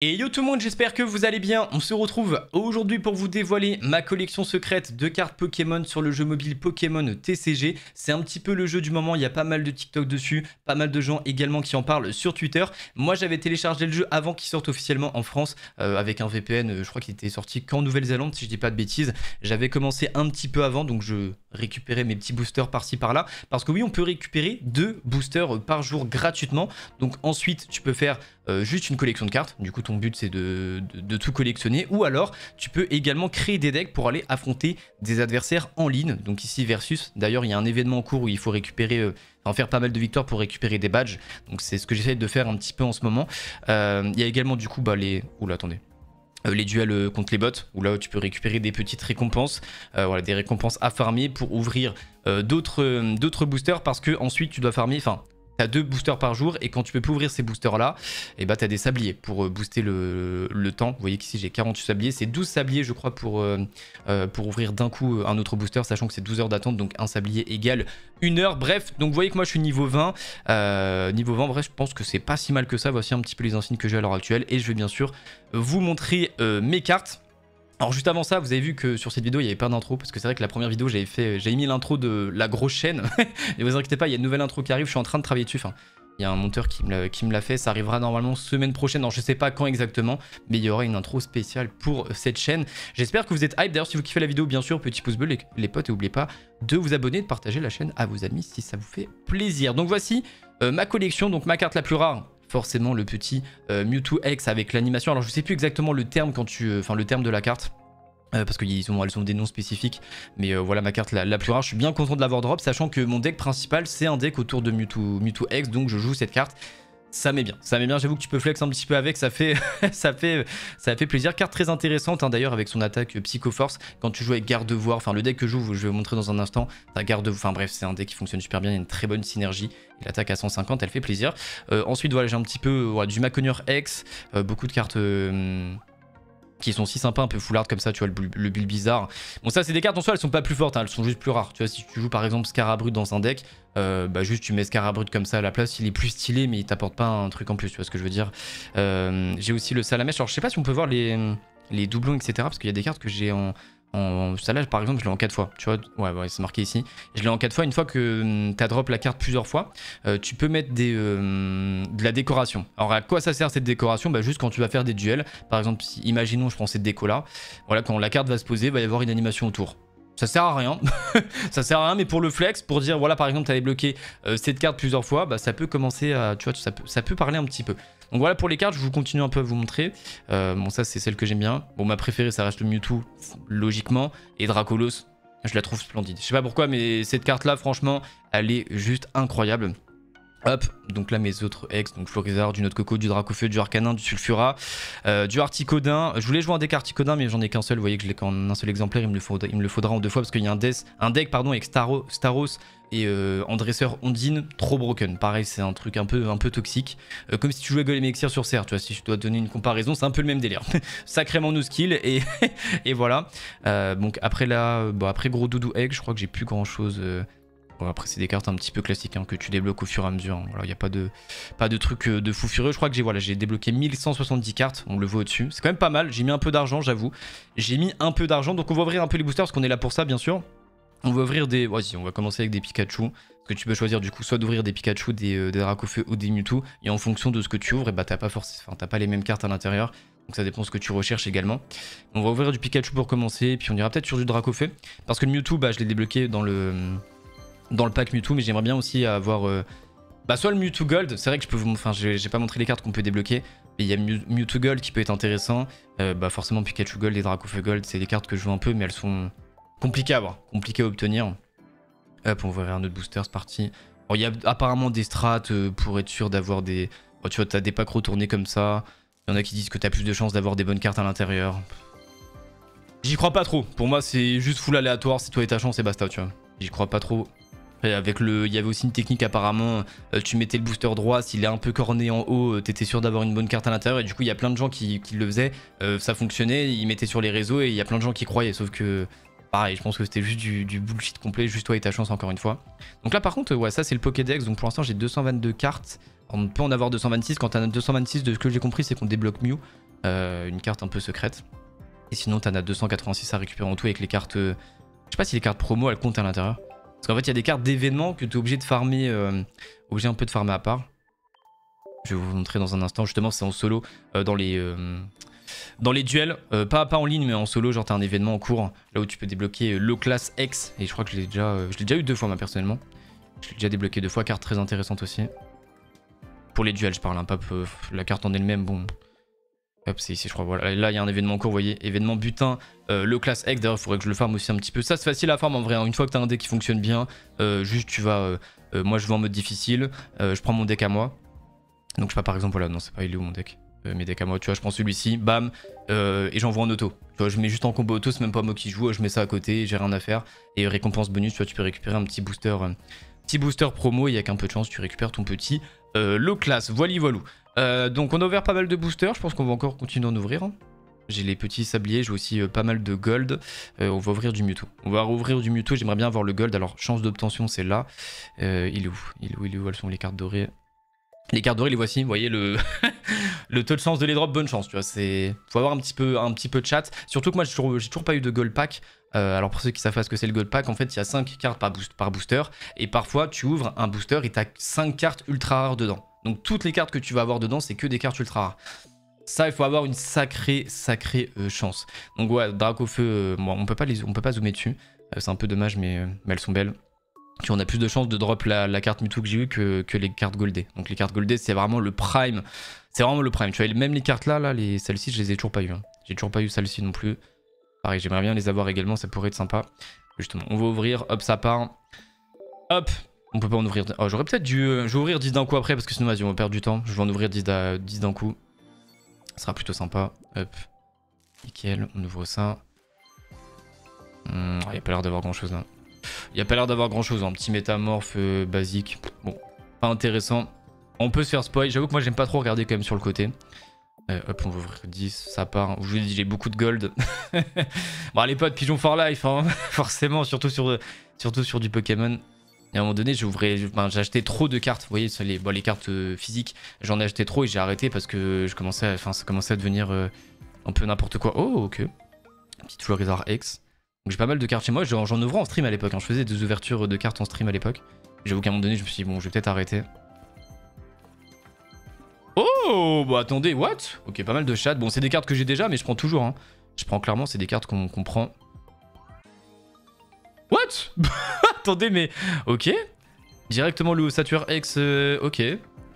Et yo tout le monde, j'espère que vous allez bien. On se retrouve aujourd'hui pour vous dévoiler ma collection secrète de cartes Pokémon sur le jeu mobile Pokémon TCG. C'est un petit peu le jeu du moment, il y a pas mal de TikTok dessus, pas mal de gens également qui en parlent sur Twitter. Moi j'avais téléchargé le jeu avant qu'il sorte officiellement en France avec un VPN, je crois qu'il était sorti qu'en Nouvelle-Zélande si je dis pas de bêtises. J'avais commencé un petit peu avant, donc je récupérais mes petits boosters par-ci par-là. Parce que oui, on peut récupérer 2 boosters par jour gratuitement. Donc ensuite tu peux faire juste une collection de cartes, du coup ton but c'est de tout collectionner, ou alors tu peux également créer des decks pour aller affronter des adversaires en ligne, donc ici versus, d'ailleurs il y a un événement en cours où il faut récupérer, faire pas mal de victoires pour récupérer des badges, donc c'est ce que j'essaie de faire un petit peu en ce moment. Il y a également du coup les... Oula attendez. Les duels contre les bots, où là tu peux récupérer des petites récompenses, voilà, des récompenses à farmer pour ouvrir d'autres boosters, parce que ensuite tu dois farmer, t'as 2 boosters par jour, et quand tu peux plus ouvrir ces boosters là, et bah t'as des sabliers pour booster le temps. Vous voyez qu'ici j'ai 48 sabliers, c'est 12 sabliers je crois pour ouvrir d'un coup un autre booster, sachant que c'est 12 heures d'attente, donc un sablier égale 1 heure. Bref, donc vous voyez que moi je suis niveau 20, bref je pense que c'est pas si mal que ça. Voici un petit peu les insignes que j'ai à l'heure actuelle, et je vais bien sûr vous montrer mes cartes. Alors juste avant ça, vous avez vu que sur cette vidéo il n'y avait pas d'intro, parce que c'est vrai que la première vidéo j'avais mis l'intro de la grosse chaîne. Et vous inquiétez pas, il y a une nouvelle intro qui arrive, je suis en train de travailler dessus. Il y a un monteur qui me l'a fait, ça arrivera normalement semaine prochaine, alors je sais pas quand exactement, mais il y aura une intro spéciale pour cette chaîne. J'espère que vous êtes hype. D'ailleurs si vous kiffez la vidéo, bien sûr, petit pouce bleu les potes, et n'oubliez pas de vous abonner, de partager la chaîne à vos amis si ça vous fait plaisir. Donc voici ma collection, donc ma carte la plus rare. Forcément le petit Mewtwo X avec l'animation. Alors je sais plus exactement le terme le terme de la carte. Parce qu'elles ont des noms spécifiques, mais voilà ma carte la plus rare. Je suis bien content de l'avoir drop, sachant que mon deck principal c'est un deck autour de Mewtwo X, donc je joue cette carte. Ça met bien, j'avoue que tu peux flex un petit peu avec, ça fait plaisir. Carte très intéressante hein, d'ailleurs, avec son attaque Psychoforce. Quand tu joues avec Gardevoir, le deck que je joue, je vais vous montrer dans un instant, t'as bref c'est un deck qui fonctionne super bien, il y a une très bonne synergie. Et l'attaque à 150, elle fait plaisir. Ensuite voilà, j'ai un petit peu du Maconier X, beaucoup de cartes... qui sont si sympas, un peu full art comme ça, tu vois, le build bizarre. Bon, ça, c'est des cartes en soi, elles sont pas plus fortes, hein, elles sont juste plus rares. Tu vois, si tu joues par exemple Scarabrut dans un deck, juste tu mets Scarabrut comme ça à la place, il est plus stylé, mais il t'apporte pas un truc en plus, tu vois ce que je veux dire. J'ai aussi le Salamèche, alors je sais pas si on peut voir les doublons, etc., parce qu'il y a des cartes que j'ai en ça là par exemple je l'ai en 4 fois, tu vois, ouais c'est marqué ici, je l'ai en 4 fois. Une fois que tu as drop la carte plusieurs fois, tu peux mettre de la décoration. Alors à quoi ça sert cette décoration? Juste quand tu vas faire des duels, par exemple imaginons je prends cette déco là, voilà, quand la carte va se poser, il va y avoir une animation autour. Ça sert à rien, ça sert à rien, mais pour le flex, pour dire voilà par exemple tu avais bloqué cette carte plusieurs fois, ça peut commencer à, tu vois, ça peut parler un petit peu. Donc voilà pour les cartes, je vous continue un peu à vous montrer. Bon ça c'est celle que j'aime bien. Bon ma préférée ça reste le Mewtwo logiquement, et Dracolos, je la trouve splendide. Je sais pas pourquoi mais cette carte là franchement elle est juste incroyable. Hop, donc là mes autres ex, donc Florizard, du Note-Coco, du Dracofeu, du Arcanin, du Sulfura, du Articodin. Je voulais jouer un deck Articodin mais j'en ai qu'un seul, vous voyez que je l'ai qu'en un seul exemplaire, il me le faudra en 2 fois parce qu'il y a un deck avec Staros et en dresseur Ondine, trop broken. Pareil, c'est un truc un peu toxique. Comme si tu jouais Golem Elixir sur Serre, tu vois, si je dois te donner une comparaison, c'est un peu le même délire. Sacrément no skill et voilà. Donc après là, après Gros Doudou Egg, je crois que j'ai plus grand chose. Bon, après c'est des cartes un petit peu classiques hein, que tu débloques au fur et à mesure, hein. Voilà, il n'y a pas de truc de fou furieux. Je crois que j'ai débloqué 1170 cartes, on le voit au-dessus. C'est quand même pas mal, j'ai mis un peu d'argent j'avoue. J'ai mis un peu d'argent, donc on va ouvrir un peu les boosters parce qu'on est là pour ça bien sûr. On va ouvrir des... Vas-y, on va commencer avec des Pikachu. Parce que tu peux choisir du coup soit d'ouvrir des Pikachu, des Dracofeu ou des Mewtwo. Et en fonction de ce que tu ouvres, t'as pas les mêmes cartes à l'intérieur. Donc ça dépend de ce que tu recherches également. On va ouvrir du Pikachu pour commencer. Et puis on ira peut-être sur du Dracofeu. Parce que le Mewtwo, je l'ai débloqué dans le pack Mewtwo. Mais j'aimerais bien aussi avoir... soit le Mewtwo Gold. C'est vrai que je peux vous... j'ai pas montré les cartes qu'on peut débloquer. Mais il y a Mewtwo Gold qui peut être intéressant. Forcément Pikachu Gold et Dracofeu Gold, c'est des cartes que je joue un peu. Mais elles sont... compliqué à avoir, compliqué à obtenir. Hop, on va ouvrir un autre booster, c'est parti. Il y a apparemment des strats pour être sûr d'avoir des... tu vois, t'as des packs retournés comme ça. Il y en a qui disent que t'as plus de chances d'avoir des bonnes cartes à l'intérieur. J'y crois pas trop. Pour moi, c'est juste full aléatoire. C'est toi et ta chance et basta, tu vois. J'y crois pas trop. Et avec il y avait aussi une technique apparemment. Tu mettais le booster droit, s'il est un peu corné en haut, t'étais sûr d'avoir une bonne carte à l'intérieur. Et du coup, il y a plein de gens qui le faisaient. Ça fonctionnait, ils mettaient sur les réseaux et il y a plein de gens qui croyaient. Sauf que... pareil, je pense que c'était juste du bullshit complet, juste toi et ta chance encore une fois. Donc là par contre, ouais, ça c'est le Pokédex, donc pour l'instant j'ai 222 cartes. On peut en avoir 226, quand t'as 226 de ce que j'ai compris c'est qu'on débloque Mew. une carte un peu secrète. Et sinon, t'en as 286 à récupérer en tout avec les cartes... je sais pas si les cartes promo, elles comptent à l'intérieur. Parce qu'en fait, il y a des cartes d'événements que t'es obligé de farmer, obligé un peu de farmer à part. Je vais vous montrer dans un instant. Justement, c'est en solo dans les duels. Pas en ligne, mais en solo. Genre, t'as un événement en cours là où tu peux débloquer low class X. Et je crois que je l'ai déjà eu 2 fois, moi, personnellement. Je l'ai déjà débloqué 2 fois. Carte très intéressante aussi. Pour les duels, je parle. Hein, pas la carte en elle-même. Bon. Hop, c'est ici, je crois. Voilà. Là, il y a un événement en cours, vous voyez. Événement butin, low class X. D'ailleurs, il faudrait que je le farme aussi un petit peu. Ça, c'est facile à farm en vrai. Hein. Une fois que t'as un deck qui fonctionne bien, juste tu vas. Moi, je vais en mode difficile. Je prends mon deck à moi. Donc, je sais pas, par exemple, voilà. Non, c'est pas, il est où mon deck? Mes decks à moi, tu vois, je prends celui-ci, bam, et j'envoie en auto. Tu vois, je mets juste en combo auto, c'est même pas moi qui joue, je mets ça à côté, j'ai rien à faire. Et récompense bonus, tu vois, tu peux récupérer un petit booster promo, et avec un peu de chance, tu récupères ton petit low class. Voili voilou. Donc, on a ouvert pas mal de boosters, je pense qu'on va encore continuer d'en ouvrir. Hein. J'ai les petits sabliers, j'ai aussi pas mal de gold. On va ouvrir du Mewtwo. On va rouvrir du Mewtwo, j'aimerais bien avoir le gold. Alors, chance d'obtention, c'est là. Il est où? Elles sont les cartes dorées? Les cartes dorées, les voici. Vous voyez le, le taux de chance de les drop, bonne chance. Tu vois, faut avoir un petit peu de chat. Surtout que moi, j'ai toujours pas eu de gold pack. Alors pour ceux qui savent pas ce que c'est le gold pack, en fait, il y a 5 cartes par booster. Et parfois, tu ouvres un booster et tu as 5 cartes ultra rares dedans. Donc toutes les cartes que tu vas avoir dedans, c'est que des cartes ultra rares. Ça, il faut avoir une sacrée chance. Donc ouais, Dracofeu, bon, on peut pas zoomer dessus. C'est un peu dommage, mais elles sont belles. Puis on a plus de chances de drop la carte Mewtwo que j'ai eu que les cartes goldées. Donc les cartes goldées, c'est vraiment le prime. C'est vraiment le prime. Tu vois, même les cartes là celles-ci, je les ai toujours pas eues. Hein. J'ai toujours pas eu celles-ci non plus. Pareil, j'aimerais bien les avoir également, ça pourrait être sympa. Justement, on va ouvrir, hop, ça part. Hop, on peut pas en ouvrir. Oh, j'aurais peut-être dû... je vais ouvrir 10 d'un coup après, parce que sinon, vas-y, on va perdre du temps. Je vais en ouvrir 10 d'un coup. Ça sera plutôt sympa. Hop. Nickel, on ouvre ça. Il n'y a pas l'air d'avoir grand-chose là. Il n'y a pas l'air d'avoir grand-chose. Un petit métamorphe basique. Bon, pas intéressant. On peut se faire spoil. J'avoue que moi, j'aime pas trop regarder quand même sur le côté. Hop, on va ouvrir 10, ça part. Je vous ai dit, j'ai beaucoup de gold. Bon, allez pas de Pigeon for Life, hein. Forcément, surtout sur du Pokémon. Et à un moment donné, j'ai acheté trop de cartes. Vous voyez, sur les cartes physiques, j'en ai acheté trop et j'ai arrêté parce que ça commençait à devenir un peu n'importe quoi. Oh, ok. Petite Florizard X. Donc j'ai pas mal de cartes chez moi. J'en ouvrais en stream à l'époque. Hein. Je faisais des ouvertures de cartes en stream à l'époque. J'avoue qu'à un moment donné, je me suis dit, bon, je vais peut-être arrêter. Oh, bah attendez, what? Ok, pas mal de chat. Bon, c'est des cartes que j'ai déjà, mais je prends toujours. Hein. Je prends clairement, c'est des cartes qu'on prend. What? Attendez, mais... Ok. Directement le Saturne X, ok.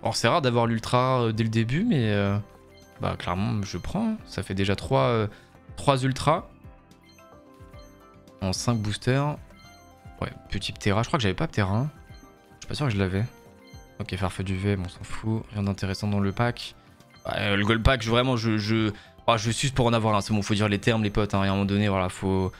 Alors c'est rare d'avoir l'ultra dès le début, mais... bah clairement, je prends. Ça fait déjà 3 ultras. En 5 boosters. Ouais, petit Ptera. Je crois que j'avais pas Ptera. Je suis pas sûr que je l'avais. Ok, Farfeu du V, bon, on s'en fout. Rien d'intéressant dans le pack. Ouais, le gold pack, vraiment, je suce pour en avoir un. C'est bon, faut dire les termes, les potes. Hein, et à un moment donné, voilà, faut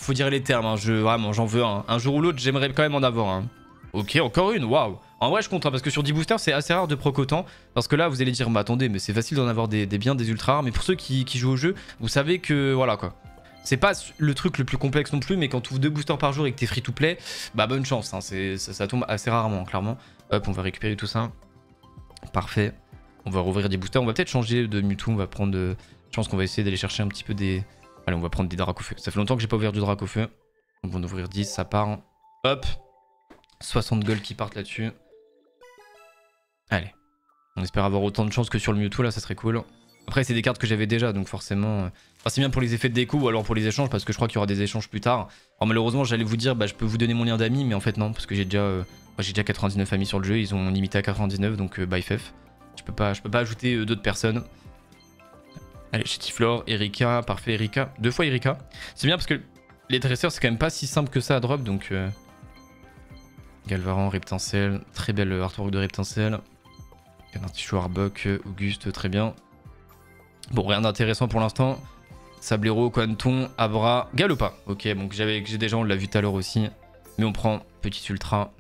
dire les termes. Hein, vraiment, j'en veux un. Un jour ou l'autre, j'aimerais quand même en avoir un. Ok, encore une, waouh. En vrai, je compte, hein, parce que sur 10 boosters, c'est assez rare de proc autant. Parce que là, vous allez dire, bah attendez, mais c'est facile d'en avoir des biens, des ultra rares. Mais pour ceux qui jouent au jeu, vous savez que, voilà quoi. C'est pas le truc le plus complexe non plus, mais quand tu ouvres 2 boosters par jour et que t'es free to play, bah bonne chance, hein, ça tombe assez rarement, clairement. Hop, on va récupérer tout ça. Parfait. On va rouvrir des boosters, on va peut-être changer de Mewtwo, on va prendre... Je pense qu'on va essayer d'aller chercher un petit peu des... Allez, on va prendre des Dracofeu. Ça fait longtemps que j'ai pas ouvert du Dracofeu. On va en ouvrir 10, ça part. Hop. 60 gold qui partent là-dessus. Allez. On espère avoir autant de chance que sur le Mewtwo, là, ça serait cool. Après, c'est des cartes que j'avais déjà, donc forcément... Enfin, c'est bien pour les effets de déco ou alors pour les échanges, parce que je crois qu'il y aura des échanges plus tard. Alors malheureusement, j'allais vous dire, bah je peux vous donner mon lien d'amis, mais en fait non, parce que j'ai déjà 99 amis sur le jeu, ils ont limité à 99, donc by FF. Je peux pas ajouter d'autres personnes. Allez, Chetiflor, Erika, parfait, Erika. 2 fois Erika. C'est bien parce que les dresseurs, c'est quand même pas si simple que ça à drop, donc... Galvaran, Reptincelle, très belle artwork de Reptincelle. Canartichou, Arbok, Auguste, très bien. Bon, rien d'intéressant pour l'instant. Sablero, Quanton, Abra, Galopa. Ok, donc j'ai déjà, on l'a vu tout à l'heure aussi. Mais on prend petit ultra.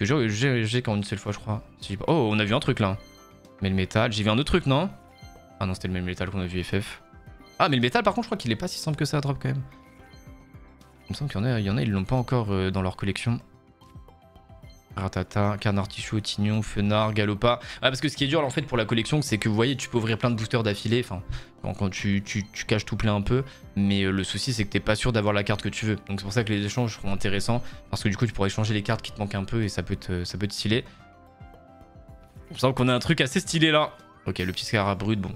J'ai qu'en une seule fois, je crois. Oh, on a vu un truc là. Mais le métal, j'ai vu un autre truc, non? Ah non, c'était le même métal qu'on a vu FF. Ah, mais le métal, par contre, je crois qu'il est pas si simple que ça à drop quand même. Il me semble qu'il y en a, ils l'ont pas encore dans leur collection. Ratata, Canard Tichou, Tignon, Fenard, Galopa. Ouais, parce que ce qui est dur là, en fait pour la collection, c'est que vous voyez, tu peux ouvrir plein de boosters d'affilée. Enfin, quand tu caches tout plein un peu. Mais le souci, c'est que t'es pas sûr d'avoir la carte que tu veux. Donc c'est pour ça que les échanges seront intéressants. Parce que du coup, tu pourras échanger les cartes qui te manquent un peu et ça peut te stylé. Il me semble qu'on a un truc assez stylé là. Ok, le petit Scarabrude, bon.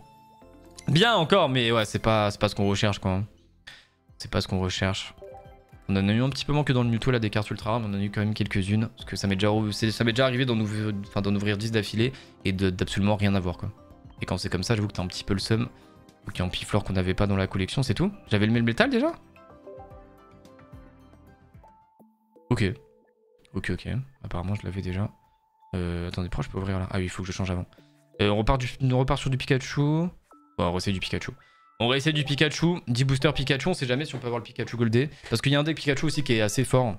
Bien encore, mais ouais, c'est pas ce qu'on recherche quoi. C'est pas ce qu'on recherche. On en a eu un petit peu moins que dans le Mewtwo là des cartes ultra rares, mais on en a eu quand même quelques-unes. Parce que ça m'est déjà arrivé d'en ouvrir 10 d'affilée et d'absolument rien avoir quoi. Et quand c'est comme ça, j'avoue que t'as un petit peu le seum. Ok, en piflore qu'on n'avait pas dans la collection, c'est tout. J'avais le Melmetal déjà. Ok. Ok. Apparemment, je l'avais déjà. Attendez, pourquoi je peux ouvrir là? Ah oui, il faut que je change avant. On repart sur du Pikachu. Bon, on va essayer du Pikachu. On va essayer du Pikachu. 10 boosters Pikachu, on sait jamais si on peut avoir le Pikachu Goldé. Parce qu'il y a un deck Pikachu aussi qui est assez fort.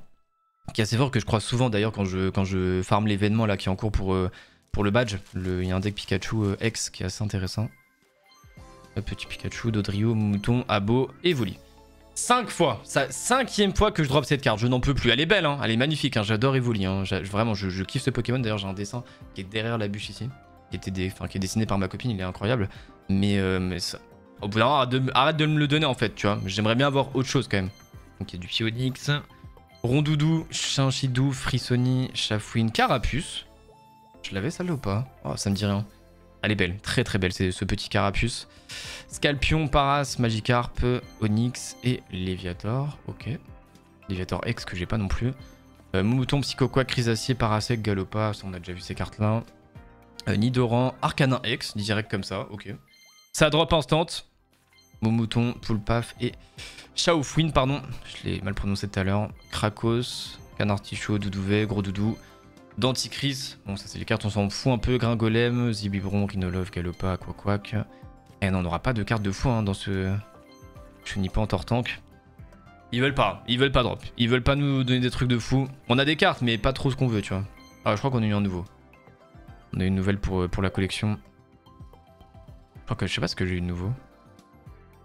Qui est assez fort que je crois souvent d'ailleurs quand je farm l'événement là qui est en cours pour le badge. Il y a un deck Pikachu X qui est assez intéressant. Petit Pikachu, Dodrio, Mouton, Abo et Voli. 5 fois, 5e fois que je drop cette carte, je n'en peux plus. Elle est belle, hein, elle est magnifique, hein, j'adore Evoli. Hein, vraiment, je kiffe ce Pokémon. D'ailleurs, j'ai un dessin qui est derrière la bûche ici, qui est dessiné par ma copine, il est incroyable. Mais ça, au bout d'un moment, arrête de me le donner en fait, tu vois. J'aimerais bien avoir autre chose quand même. Donc il y a du Pionix, Rondoudou, Chinchidou, Frissoni, Chafouine, Carapuce. Je l'avais celle-là ou pas? Oh, ça me dit rien. Elle est belle, très très belle, c'est ce petit Carapuce. Scalpion, Paras, Magikarp, Onyx et Léviator. Ok. Léviator X que j'ai pas non plus. Mouton, Psychoquack, Chrysacier, Parasec, Galopa. Ça, on a déjà vu ces cartes là. Nidoran, Arcanin X, direct comme ça. Ok. Ça drop instant. Mouton, Poulpaf et Chaoufouine, pardon. Je l'ai mal prononcé tout à l'heure. Krakos, Canartichaud, Doudouvet, Gros Doudou. Denticris, bon ça c'est les cartes on s'en fout un peu, Gringolem, Zibibron, Rhinolove, Galopa, Quaquac. Et non on n'aura pas de cartes de fou hein, dans ce Chenipan Tortank. Ils veulent pas drop, ils veulent pas nous donner des trucs de fou. On a des cartes mais pas trop ce qu'on veut tu vois. Ah je crois qu'on a eu un nouveau. On a eu une nouvelle pour la collection. Je crois que je sais pas ce que j'ai eu de nouveau.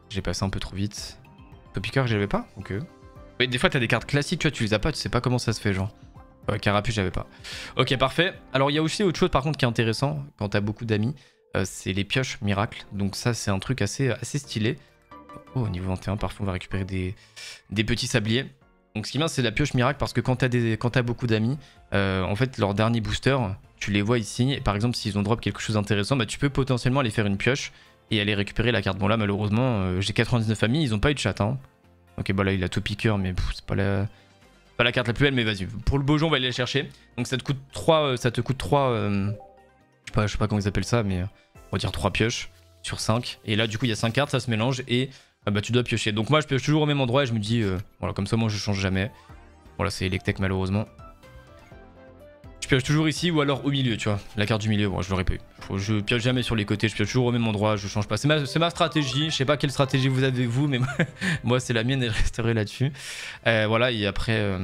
J'ai passé un peu trop vite. Topiqueur j'avais pas? Ok. Mais des fois t'as des cartes classiques tu vois, tu les as pas, tu sais pas comment ça se fait genre. Ouais, Carapuce, j'avais pas. Ok, parfait. Alors, il y a aussi autre chose, par contre, qui est intéressant, quand t'as beaucoup d'amis, c'est les pioches miracles. Donc ça, c'est un truc assez stylé. Oh, niveau 21, parfois, on va récupérer des petits sabliers. Donc, ce qui est bien, c'est la pioche miracle, parce que quand t'as beaucoup d'amis, en fait, leur dernier booster, tu les vois ici. Et par exemple, s'ils ont drop quelque chose d'intéressant, bah, tu peux potentiellement aller faire une pioche et aller récupérer la carte. Bon, là, malheureusement, j'ai 99 amis, ils ont pas eu de chat. Hein. Ok, bah là, il a tout piqueur, mais c'est pas la... Pas la carte la plus belle, mais vas-y. Pour le beau jeu, on va aller la chercher. Donc ça te coûte 3... je sais pas comment ils appellent ça, mais on va dire 3 pioches sur 5. Et là, du coup, il y a 5 cartes, ça se mélange et bah, tu dois piocher. Donc moi, je pioche toujours au même endroit et je me dis, voilà, comme ça, moi, je change jamais. Voilà, c'est Electek, malheureusement. Je pioche toujours ici ou alors au milieu, tu vois. La carte du milieu, bon, je l'aurais pas eu. Je pioche jamais sur les côtés, je pioche toujours au même endroit, je change pas. C'est ma stratégie, je sais pas quelle stratégie vous avez vous, mais moi c'est la mienne et je resterai là-dessus. Voilà, et après,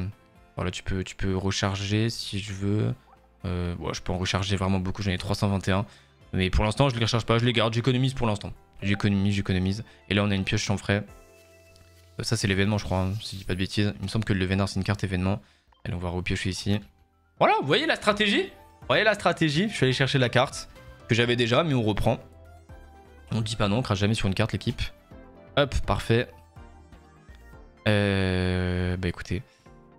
voilà, tu peux recharger si je veux. Bon, je peux en recharger vraiment beaucoup, j'en ai 321. Mais pour l'instant, je les recharge pas, je les garde, j'économise pour l'instant. J'économise. Et là, on a une pioche sans frais. Ça, c'est l'événement, je crois, hein, si je dis pas de bêtises. Il me semble que le Vénard, c'est une carte événement. Allez, on va repiocher ici. Voilà, vous voyez la stratégie? Je suis allé chercher la carte que j'avais déjà, mais on reprend. On dit pas non, on crache jamais sur une carte, l'équipe. Hop, parfait. Bah écoutez,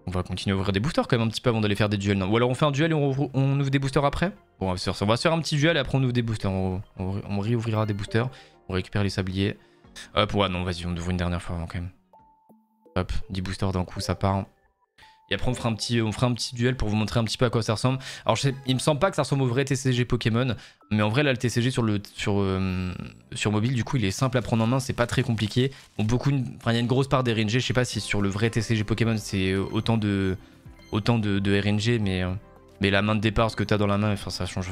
on va continuer à ouvrir des boosters quand même un petit peu avant d'aller faire des duels. Non. Ou alors on fait un duel et on ouvre des boosters après. Bon, on va se faire un petit duel et après on ouvre des boosters. On réouvrira des boosters. On récupère les sabliers. Hop, ouais, non, vas-y, on ouvre une dernière fois avant quand même. Hop, 10 boosters d'un coup, ça part. Et après on fera un petit duel pour vous montrer un petit peu à quoi ça ressemble. Alors il me semble pas que ça ressemble au vrai TCG Pokémon, mais en vrai là le TCG sur mobile du coup il est simple à prendre en main, c'est pas très compliqué. Bon, il y a une grosse part d'RNG, je sais pas si sur le vrai TCG Pokémon c'est autant de RNG, mais la main de départ, ce que t'as dans la main, enfin ça change.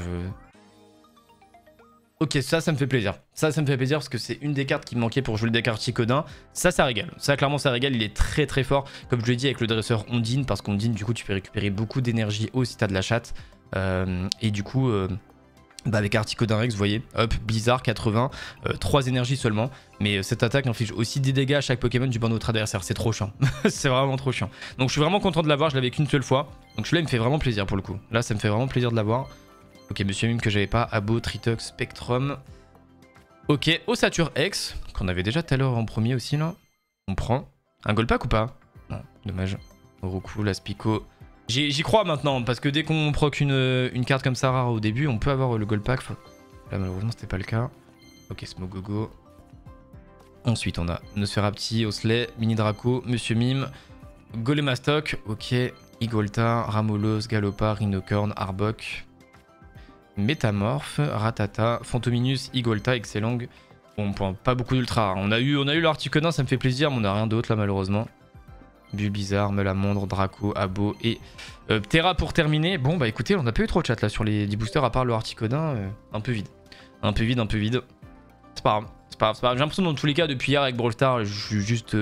Ok, ça me fait plaisir. Ça me fait plaisir parce que c'est une des cartes qui me manquait pour jouer le deck Articodin. Ça régale. Ça, clairement, ça régale. Il est très très fort. Comme je l'ai dit avec le dresseur Ondine, parce qu'Ondine, du coup, tu peux récupérer beaucoup d'énergie haut si t'as de la chatte. Et du coup, Bah avec Articodin Rex, vous voyez, hop, Blizzard 80, 3 énergies seulement. Mais cette attaque inflige aussi des dégâts à chaque Pokémon du banc de notre adversaire. C'est trop chiant. C'est vraiment trop chiant. Donc je suis vraiment content de l'avoir, je l'avais qu'une seule fois. Donc celui-là il me fait vraiment plaisir pour le coup. Là ça me fait vraiment plaisir de l'avoir. Ok, Monsieur Mime que j'avais pas, Abo, Tritox, Spectrum. Ok, Ossature X, qu'on avait déjà tout à l'heure en premier aussi là. On prend. Un Golpack ou pas? Non, dommage. Oroku, Laspico. J'y crois maintenant, parce que dès qu'on proc une carte comme ça rare au début, on peut avoir le Golpack. Là malheureusement c'était pas le cas. Ok, Smogogo. Ensuite on a Nosferapti, Osley, Mini Draco, Monsieur Mime, Golemastoc, ok, Igolta, Ramolos, Galopard, Rhinocorn, Arbok, Métamorphe, Ratata, Fantominus, Igolta, Excellang. Bon, pas beaucoup d'ultra. On a eu l'Articodin, ça me fait plaisir, mais on a rien d'autre là malheureusement. Bulbizarre, Melamondre, Draco, Abo et Terra pour terminer. Bon bah écoutez, on n'a pas eu trop de chat là sur les 10 boosters à part le Articodin. Un peu vide. Un peu vide. C'est pas grave. C'est pas grave. J'ai l'impression dans tous les cas depuis hier avec Brawl Stars, je suis juste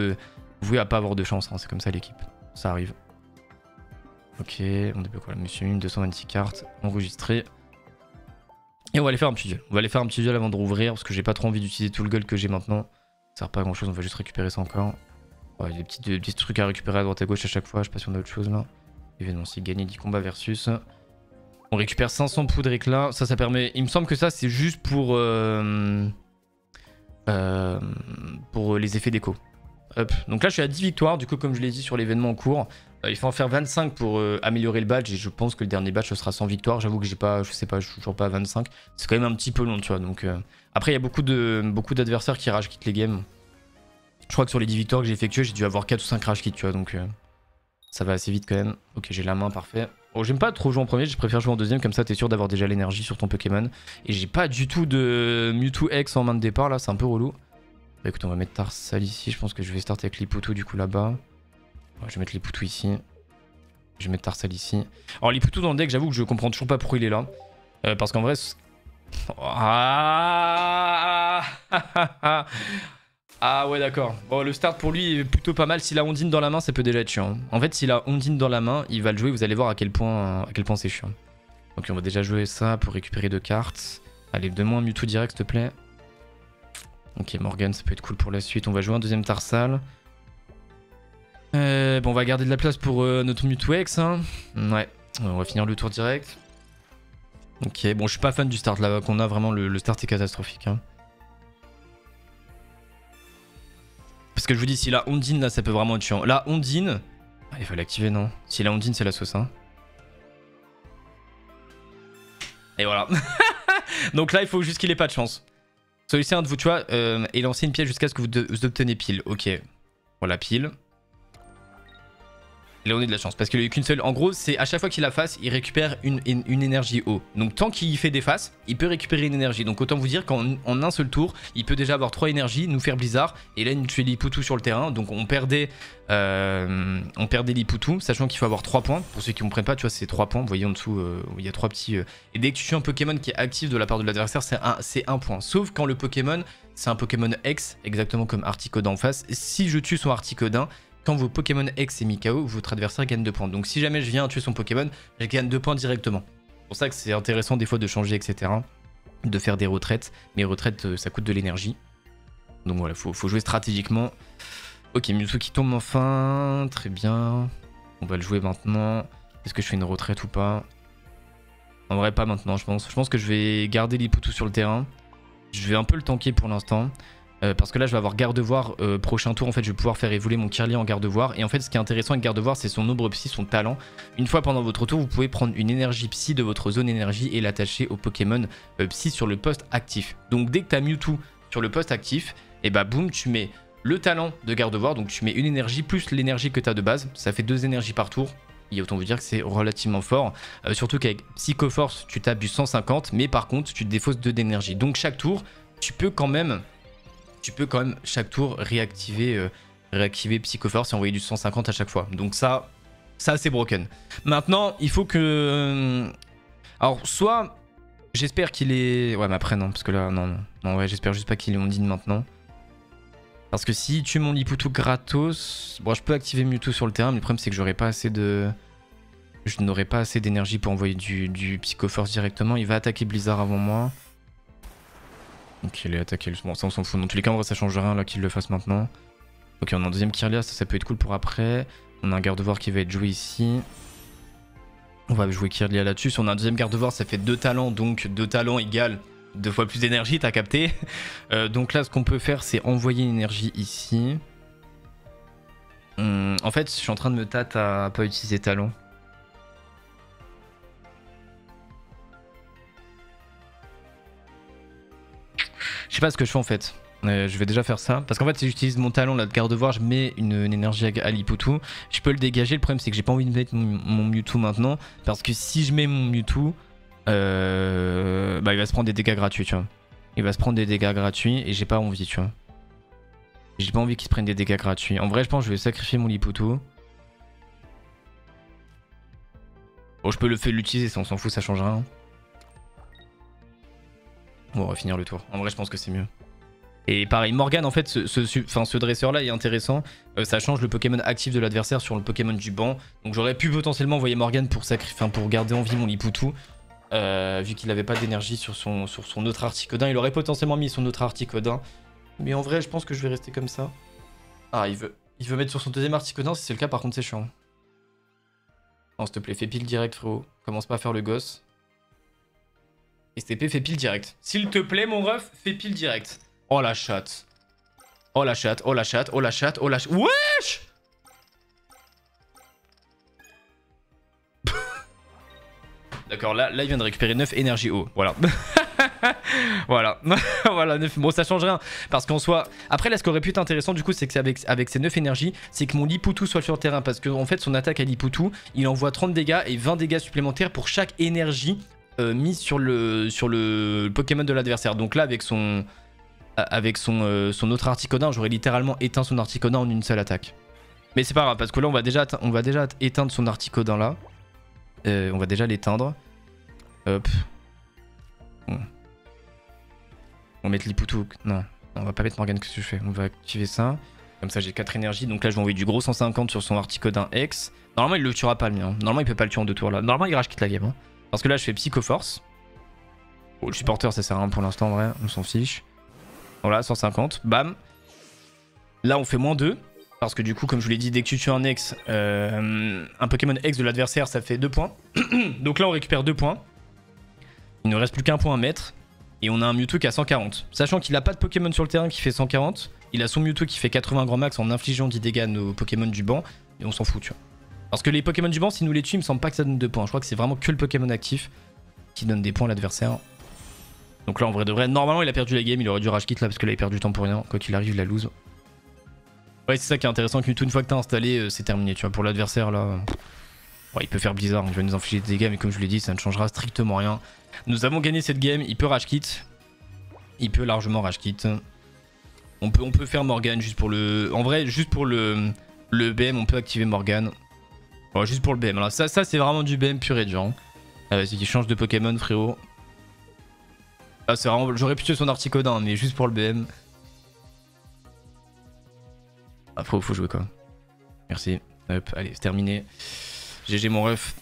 voué à pas avoir de chance. Hein. C'est comme ça l'équipe. Ça arrive. Ok, on débloque quoi là, Monsieur Mime, 226 cartes, enregistré. Et on va aller faire un petit duel. On va aller faire un petit duel avant de rouvrir parce que j'ai pas trop envie d'utiliser tout le gold que j'ai maintenant. Ça sert pas à grand chose, on va juste récupérer ça encore. Ouais, des petits trucs à récupérer à droite à gauche à chaque fois. Je sais pas si on a autre chose là. Événement, si gagner 10 combats versus. On récupère 500 poudres éclat. Ça permet. Il me semble que ça c'est juste pour les effets d'écho. Hop. Donc là je suis à 10 victoires. Du coup, comme je l'ai dit sur l'événement en cours, il faut en faire 25 pour améliorer le badge. Et je pense que le dernier badge ce sera 100 victoires. J'avoue que j'ai pas, je sais pas, je suis toujours pas à 25. C'est quand même un petit peu long, tu vois. Donc après, il y a beaucoup d'adversaires qui rage quittent les games. Je crois que sur les 10 victoires que j'ai effectuées, j'ai dû avoir 4 ou 5 rage quits, tu vois. Donc ça va assez vite quand même. Ok, j'ai la main, parfait. Bon, j'aime pas trop jouer en premier, je préfère jouer en deuxième. Comme ça, t'es sûr d'avoir déjà l'énergie sur ton Pokémon. Et j'ai pas du tout de Mewtwo X en main de départ là, c'est un peu relou. Bah écoute, on va mettre Tarsal ici. Je pense que je vais starter avec Liputu du coup là-bas. Ouais, je vais mettre Liputu ici. Je vais mettre Tarsal ici. Alors Liputu dans le deck, j'avoue que je comprends toujours pas pourquoi il est là. Parce qu'en vrai... Ah ouais d'accord. Bon le start pour lui est plutôt pas mal. S'il a Ondine dans la main, ça peut déjà être chiant. En fait s'il a Ondine dans la main, il va le jouer, vous allez voir à quel point c'est chiant. Donc on va déjà jouer ça pour récupérer 2 cartes. Allez, donne-moi un Mewtwo direct s'il te plaît. Ok, Morgan, ça peut être cool pour la suite. On va jouer un deuxième Tarsal. Bon, on va garder de la place pour notre Mewtwo X. Hein. Ouais, on va finir le tour direct. Ok, bon, je suis pas fan du start là qu'on a. Vraiment, le start est catastrophique. Hein. Parce que je vous dis, si la Ondine là, ça peut vraiment être chiant. La Ondine... Ah, il fallait l'activer, non? Si la Ondine, c'est la sauce. Hein. Et voilà. Donc là, il faut juste qu'il ait pas de chance. Choisissez un de vous, tu vois, et lancez une pièce jusqu'à ce que vous obtenez pile. Ok. Voilà, pile. Et là, on est de la chance. Parce qu'il n'y a eu qu'une seule. En gros, c'est à chaque fois qu'il la fasse, il récupère une énergie haut. Donc, tant qu'il fait des faces, il peut récupérer une énergie. Donc, autant vous dire qu'en un seul tour, il peut déjà avoir 3 énergies, nous faire Blizzard. Et là, il nous fait Liputu sur le terrain. Donc, on perdait Liputu, sachant qu'il faut avoir 3 points. Pour ceux qui ne comprennent pas, tu vois, c'est 3 points. Vous voyez en dessous, il y a 3 petits. Et dès que tu tues un Pokémon qui est actif de la part de l'adversaire, c'est 1 point. Sauf quand le Pokémon, c'est un Pokémon X, exactement comme Articodin en face. Si je tue son Articodin, quand vos Pokémon X est mis KO, votre adversaire gagne 2 points. Donc si jamais je viens tuer son Pokémon, je gagne 2 points directement. C'est pour ça que c'est intéressant des fois de changer, etc. De faire des retraites. Mais retraites, ça coûte de l'énergie. Donc voilà, faut jouer stratégiquement. Ok, Mewtwo qui tombe enfin. Très bien. On va le jouer maintenant. Est-ce que je fais une retraite ou pas? En vrai, pas maintenant, je pense. Je pense que je vais garder Liputu sur le terrain. Je vais un peu le tanker pour l'instant. Parce que là je vais avoir Gardevoir prochain tour. En fait je vais pouvoir faire évoluer mon Kirlia en Gardevoir. Et en fait ce qui est intéressant avec Gardevoir, c'est son ombre psy, son talent. Une fois pendant votre tour, vous pouvez prendre une énergie psy de votre zone énergie et l'attacher au Pokémon psy sur le poste actif. Donc dès que tu as Mewtwo sur le poste actif, et bah boum, tu mets le talent de Gardevoir. Donc tu mets une énergie plus l'énergie que tu as de base. Ça fait 2 énergies par tour. Et autant vous dire que c'est relativement fort. Surtout qu'avec Psychoforce, tu tapes du 150. Mais par contre, tu te défausses 2 d'énergie. Donc chaque tour, tu peux quand même chaque tour réactiver Psychoforce et envoyer du 150 à chaque fois. Donc ça c'est broken. Maintenant, il faut que... Alors, soit... J'espère qu'il est... Ouais, mais après, non. Parce que là, non, ouais, j'espère juste pas qu'il est Ondine maintenant. Parce que si tue mon Liputu gratos... Bon, je peux activer Mewtwo sur le terrain, mais le problème, c'est que j'aurai pas assez de... Je n'aurai pas assez d'énergie pour envoyer du Psychoforce directement. Il va attaquer Blizzard avant moi. Ok, il est attaqué. Bon, ça on s'en fout. Dans tous les cas, en vrai, ça change rien là qu'il le fasse maintenant. Ok, on a un deuxième Kirlia, ça peut être cool pour après. On a un garde-voir qui va être joué ici. On va jouer Kirlia là-dessus. Si on a un deuxième garde-voir, ça fait 2 talents. Donc 2 talents égale 2 fois plus d'énergie, t'as capté. Donc là, ce qu'on peut faire, c'est envoyer une énergie ici. En fait, je suis en train de me tâter à pas utiliser talent. Je sais pas ce que je fais en fait. Je vais déjà faire ça. Parce qu'en fait, si j'utilise mon talent là de garde-voir, je mets une énergie à Liputu. Je peux le dégager. Le problème, c'est que j'ai pas envie de mettre mon Mewtwo maintenant. Parce que si je mets mon Mewtwo, bah, il va se prendre des dégâts gratuits, tu vois. Il va se prendre des dégâts gratuits et j'ai pas envie, tu vois. J'ai pas envie qu'il se prenne des dégâts gratuits. En vrai, je pense que je vais sacrifier mon Liputu. Bon, je peux l'utiliser, ça on s'en fout, ça change rien. Bon, on va finir le tour. En vrai, je pense que c'est mieux. Et pareil, Morgane, en fait, ce dresseur-là est intéressant. Ça change le Pokémon actif de l'adversaire sur le Pokémon du banc. Donc j'aurais pu potentiellement envoyer Morgane pour garder en vie mon Liputu. Vu qu'il n'avait pas d'énergie sur son autre Articodin. Il aurait potentiellement mis son autre Articodin. Mais en vrai, je pense que je vais rester comme ça. Ah, il veut mettre sur son deuxième Articodin. Si c'est le cas, par contre, c'est chiant. Non, s'il te plaît, fais pile direct, frérot. Commence pas à faire le gosse. STP, fais pile direct. S'il te plaît, mon ref, fais pile direct. Oh la chatte. Oh la chatte, oh la chatte, oh la chatte, oh la chatte. Wesh! D'accord, là, il vient de récupérer 9 énergie eau. Voilà. Voilà. Voilà, 9. Bon, ça change rien. Parce qu'en soi. Après, là, ce qui aurait pu être intéressant, du coup, c'est que avec ces 9 énergies, c'est que mon Liputu soit sur le terrain. Parce qu'en fait, son attaque à Liputu, il envoie 30 dégâts et 20 dégâts supplémentaires pour chaque énergie mise sur le Pokémon de l'adversaire. Donc là, avec son autre Articodin, j'aurais littéralement éteint son Articodin en une seule attaque. Mais c'est pas grave, parce que là, on va déjà éteindre son Articodin là. On va déjà l'éteindre. Hop. Bon. On va mettre Liputu. Non, on va pas mettre Morgane, qu'est-ce que je fais? On va activer ça. Comme ça, j'ai 4 énergies. Donc là, je vais envoyer du gros 150 sur son Articodin X. Normalement, il le tuera pas, le mien. Normalement, il peut pas le tuer en 2 tours là. Normalement, il rage quitte la game. Hein. Parce que là, je fais Psychoforce. Oh, le supporter, ça sert à rien pour l'instant, en vrai. On s'en fiche. Voilà, 150. Bam. Là, on fait -2. Parce que du coup, comme je vous l'ai dit, dès que tu tues un ex, un Pokémon ex de l'adversaire, ça fait 2 points. Donc là, on récupère 2 points. Il ne reste plus qu'un point à mettre. Et on a un Mewtwo qui a 140. Sachant qu'il n'a pas de Pokémon sur le terrain qui fait 140. Il a son Mewtwo qui fait 80 grand max en infligeant 10 dégâts à nos Pokémon du banc. Et on s'en fout, tu vois. Parce que les Pokémon du banc, si nous les tuons, il me semble pas que ça donne 2 points. Je crois que c'est vraiment que le Pokémon actif qui donne des points à l'adversaire. Donc là, en vrai de vrai, normalement, il a perdu la game. Il aurait dû rage quit là parce que là, il perd du temps pour rien. Quoi qu'il arrive, il la lose. Ouais, c'est ça qui est intéressant. Que Mewtwo, une fois que t'as installé, c'est terminé. Tu vois, pour l'adversaire, là. Ouais, il peut faire Blizzard. Il va nous infliger des dégâts. Mais comme je vous l'ai dit, ça ne changera strictement rien. Nous avons gagné cette game. Il peut rage quit. Il peut largement rage quit. On peut faire Morgane juste pour le... En vrai, juste pour le BM, on peut activer Morgane. Ouais, juste pour le BM. Alors ça c'est vraiment du BM pur et dur. Hein. Ah, vas-y, il change de Pokémon, frérot. Ah, c'est vraiment... J'aurais pu tuer son Articodin, mais juste pour le BM. Ah, faut jouer quoi. Merci. Hop, allez, c'est terminé. GG mon ref.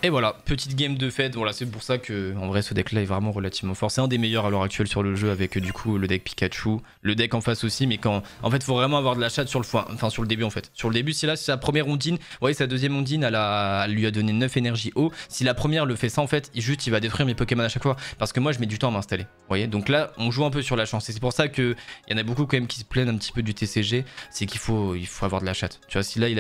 Et voilà, petite game de fête. Voilà, c'est pour ça que en vrai ce deck là est vraiment relativement fort. C'est un des meilleurs à l'heure actuelle sur le jeu avec du coup le deck Pikachu, le deck en face aussi. Mais quand en fait, faut vraiment avoir de la chatte sur le début en fait. Sur le début, si là c'est sa première ondine, vous voyez sa deuxième ondine, elle lui a donné 9 énergies haut. Si la première le fait ça en fait, il va détruire mes Pokémon à chaque fois parce que moi je mets du temps à m'installer. Vous voyez, donc là on joue un peu sur la chance et c'est pour ça que il y en a beaucoup quand même qui se plaignent un petit peu du TCG, c'est qu'il faut avoir de la chatte. Tu vois, si là il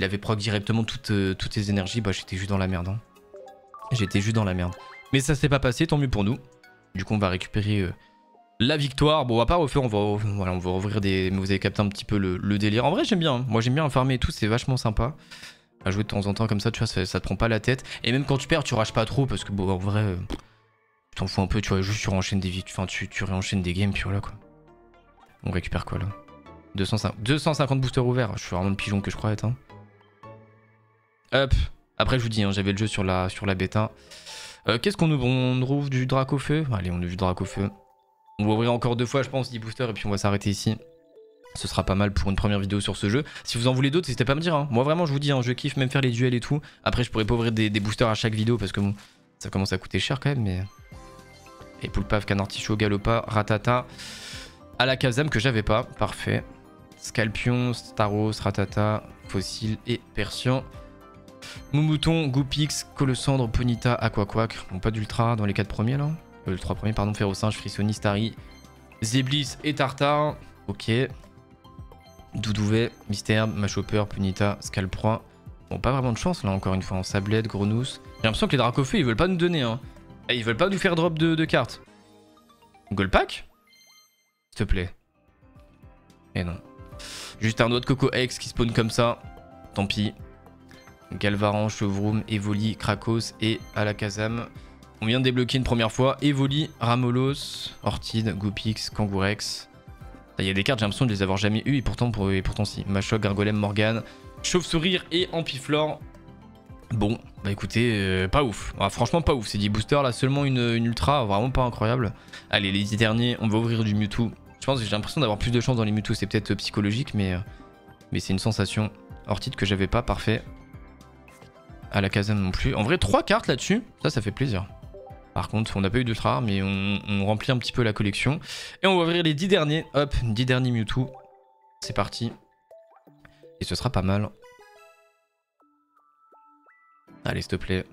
avait proc directement toutes ses énergies, bah j'étais juste dans la merde. Hein. J'étais juste dans la merde. Mais ça s'est pas passé, tant mieux pour nous. Du coup, on va récupérer la victoire. Bon, on va pas refaire, on va ouvrir des... Mais vous avez capté un petit peu le délire. En vrai, j'aime bien. Hein. Moi, j'aime bien farmer et tout, c'est vachement sympa. À jouer de temps en temps comme ça, tu vois, ça te prend pas la tête. Et même quand tu perds, tu rages pas trop parce que, bon, en vrai, tu t'en fous un peu, tu vois, juste tu réenchaînes des victoires. Enfin, tu réenchaînes des games, puis voilà, quoi. On récupère quoi, là 250 boosters ouverts. Je suis vraiment le pigeon que je crois être, hein. Hop. Après je vous dis, hein, j'avais le jeu sur la bêta. Qu'est-ce qu'on ouvre? On ouvre du Dracofeu. Allez, on ouvre du Dracofeu. On va ouvrir encore 2 fois je pense 10 boosters et puis on va s'arrêter ici. Ce sera pas mal pour une première vidéo sur ce jeu. Si vous en voulez d'autres, n'hésitez pas à me dire. Hein. Moi vraiment, je vous dis, hein, je kiffe même faire les duels et tout. Après, je pourrais pas ouvrir des boosters à chaque vidéo parce que bon, ça commence à coûter cher quand même. Mais... Et Poulpave, Canartichaud, Galopa, Ratata, Alakazam que j'avais pas. Parfait. Scalpion, Staros, Ratata, Fossile et Persian. Moumouton, Goupix, Colossandre, Ponyta, Aquaquac. Bon, pas d'ultra dans les 4 premiers là. Le 3 premiers, pardon, Ferrosinge, Frissoni, Starry, Zeblis et Tartare. Ok. Doudouvet, Mystère, Machopper, Punita, Scalproie. Bon, pas vraiment de chance là, encore une fois. En Sablette, Grenousse. J'ai l'impression que les Dracofeu, ils veulent pas nous donner. Hein. Et ils veulent pas nous faire drop de cartes. Golpack, s'il te plaît. Et non. Juste un autre Coco X qui spawn comme ça. Tant pis. Galvaran, Chevroom, Evoli, Krakos et Alakazam. On vient de débloquer une première fois. Evoli, Ramolos, Ortide, Goupix, Kangourex. Il y a des cartes, j'ai l'impression de les avoir jamais eues et pourtant si. Machoc, Gargolem, Morgane, Chauve-Sourire et Ampiflore. Bon, bah écoutez, pas ouf. Ah, franchement pas ouf, c'est 10 boosters là, seulement une ultra, vraiment pas incroyable. Allez, les 10 derniers, on va ouvrir du Mewtwo. Je pense que j'ai l'impression d'avoir plus de chance dans les Mewtwo, c'est peut-être psychologique, mais c'est une sensation. Ortide que j'avais pas, parfait. Alakazam non plus. En vrai, 3 cartes là-dessus, ça fait plaisir. Par contre, on n'a pas eu d'ultra rare, mais on remplit un petit peu la collection. Et on va ouvrir les 10 derniers. Hop, 10 derniers Mewtwo. C'est parti. Et ce sera pas mal. Allez, s'il te plaît.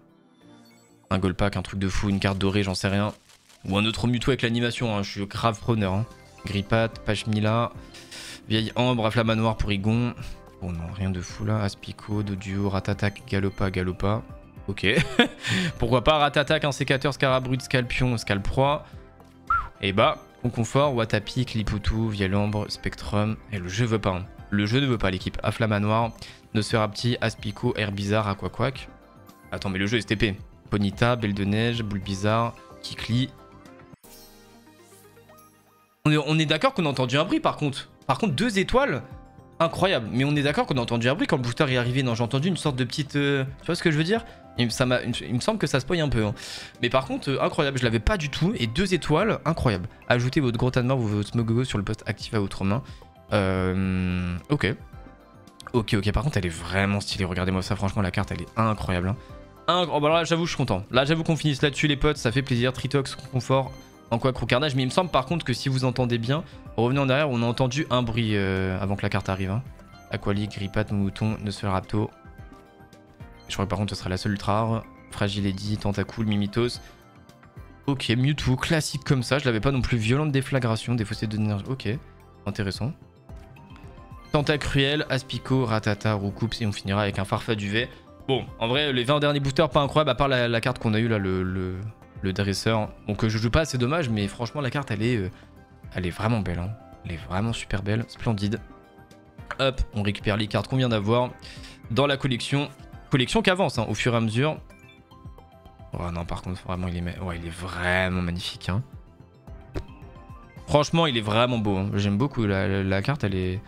Un Golpack, un truc de fou, une carte dorée, j'en sais rien. Ou un autre Mewtwo avec l'animation, hein. Je suis grave preneur. Hein. Grippat, Pachmila, Vieille Ambre, Flamanoir pour Igon. Bon, non, rien de fou là. Aspico, Doduo, Ratatak, Galopa. Ok. Pourquoi pas Ratatak, un sécateur, Scarabrute, Scalpion, Scalproie. Et bah, Conconfort, Watapi, Clipoutou, Vielambre, Spectrum. Et le jeu veut pas. Hein. Le jeu ne veut pas l'équipe. Afflamanoir, Nosferapti, Aspico, Herbizarre, Aquaquac. Attends, mais le jeu est STP. Ponyta, Belle de Neige, Boule Bizarre, Kikli. On est d'accord qu'on a entendu un bruit par contre. Par contre, 2 étoiles. Incroyable. Mais on est d'accord qu'on a entendu un bruit quand le booster est arrivé. Non, j'ai entendu une sorte de petite... Tu vois ce que je veux dire? Il me semble que ça spoil un peu. Hein. Mais par contre, incroyable. Je l'avais pas du tout. Et 2 étoiles, incroyable. Ajoutez votre gros tas de mort ou votre Smogogo sur le poste actif à votre main. Ok. Ok. Par contre, elle est vraiment stylée. Regardez-moi ça. Franchement, la carte, elle est incroyable. Hein. Oh, bah là, j'avoue, je suis content. Là, j'avoue qu'on finisse là-dessus, les potes. Ça fait plaisir. Tritox, Confort, en quoi Carnage. Mais il me semble par contre que si vous entendez bien, revenez en arrière, on a entendu un bruit avant que la carte arrive. Hein. Aquali, Grippat, Mouton, Nosferapto. Je crois que par contre, ce sera la seule ultra rare. Fragile Eddy, Tentacool, Mimitos. Ok, Mewtwo, classique comme ça. Je l'avais pas non plus. Violente déflagration, défaussé d'énergie. Ok, intéressant. Tentacruel, Aspico, Ratata, Roucoups et on finira avec un Farfaduvet. Bon, en vrai, les 20 derniers boosters, pas incroyable, à part la carte qu'on a eu là, le dresseur. Donc je joue pas, c'est dommage, mais franchement, la carte, elle est vraiment belle. Hein. Elle est vraiment super belle, splendide. Hop, on récupère les cartes qu'on vient d'avoir dans la collection. Collection qui avance hein, au fur et à mesure. Oh non, par contre, vraiment, il est vraiment magnifique. Hein. Franchement, il est vraiment beau. Hein. J'aime beaucoup la carte, elle est...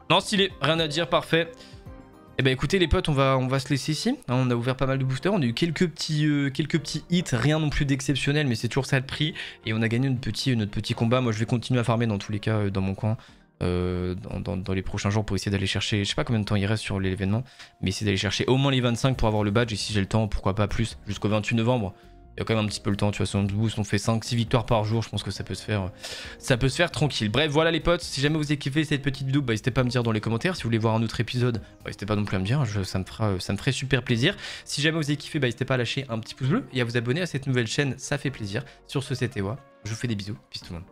Non, stylé, rien à dire, parfait. Eh ben écoutez les potes, on va se laisser ici. On a ouvert pas mal de boosters, on a eu quelques petits hits, rien non plus d'exceptionnel, mais c'est toujours ça le prix. Et on a gagné notre petit combat. Moi je vais continuer à farmer dans tous les cas dans mon coin. Dans les prochains jours pour essayer d'aller chercher, je sais pas combien de temps il reste sur l'événement, mais essayer d'aller chercher au moins les 25 pour avoir le badge. Et si j'ai le temps, pourquoi pas plus, jusqu'au 28 novembre. Il y a quand même un petit peu le temps, tu vois, sur notre boost, on fait 5-6 victoires par jour, je pense que ça peut se faire tranquille. Bref, voilà les potes, si jamais vous avez kiffé cette petite vidéo, bah, n'hésitez pas à me dire dans les commentaires. Si vous voulez voir un autre épisode, bah, n'hésitez pas non plus à me dire, ça me ferait super plaisir. Si jamais vous avez kiffé, bah, n'hésitez pas à lâcher un petit pouce bleu et à vous abonner à cette nouvelle chaîne, ça fait plaisir. Sur ce, c'était Ewa, je vous fais des bisous, peace tout le monde.